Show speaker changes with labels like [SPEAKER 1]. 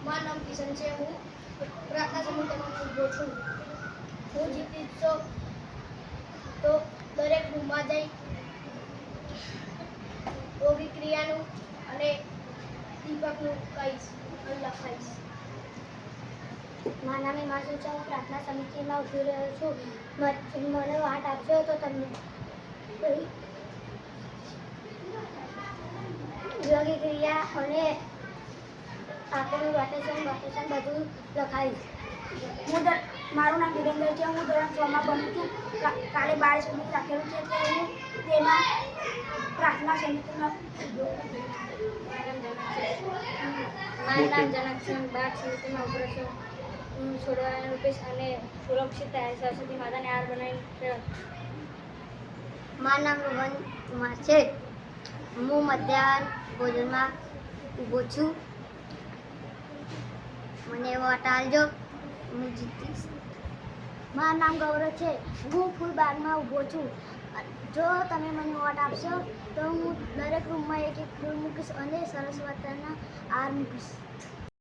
[SPEAKER 1] મારું નામ કિશન છે. હું પ્રાર્થના સમિતિમાં ઊભો છું. હું જીતીશ તો દરેક રૂમમાં જઈ યોગી ક્રિયાનું અને દીપકનું કહીશ અને લખાઈશ.
[SPEAKER 2] મારું નામ હિમાંશુ છે. હું પ્રાર્થના સમિતિમાં ઊભી રહ્યો છું. મને વાટ આપશો તો તમને યોગી ક્રિયા અને આપેલું રોટેશન બધું લખાઈશ.
[SPEAKER 3] મારું નામ વિરેન્દ્ર છે. હું ધોરણ 6 માં ભણું છું. કાલે 12 સમિતિ રાખેલું છે તો હું તેમાં પ્રાર્થના સમિતિમાં
[SPEAKER 2] મારું નામ જનક છે. હું બાળ સમિતિમાં ઊભો છું. હું છોડવાના રૂપેશ અને સુરક્ષિત સરસ્વતી માતાને હાર બનાવી. મારું નામ રોહન કુમાર છે. હું મધ્યાહન ભોજનમાં ઊભો છું. મને વોટ આલજો, હું જીતીશ. મારું નામ ગૌરવ છે. હું ફૂલબાગમાં ઊભો છું. જો તમે મને વોટ આપશો તો હું દરેક રૂમમાં એક ફૂલ મૂકીશ અને સરસ્વતીના હાર મૂકીશ.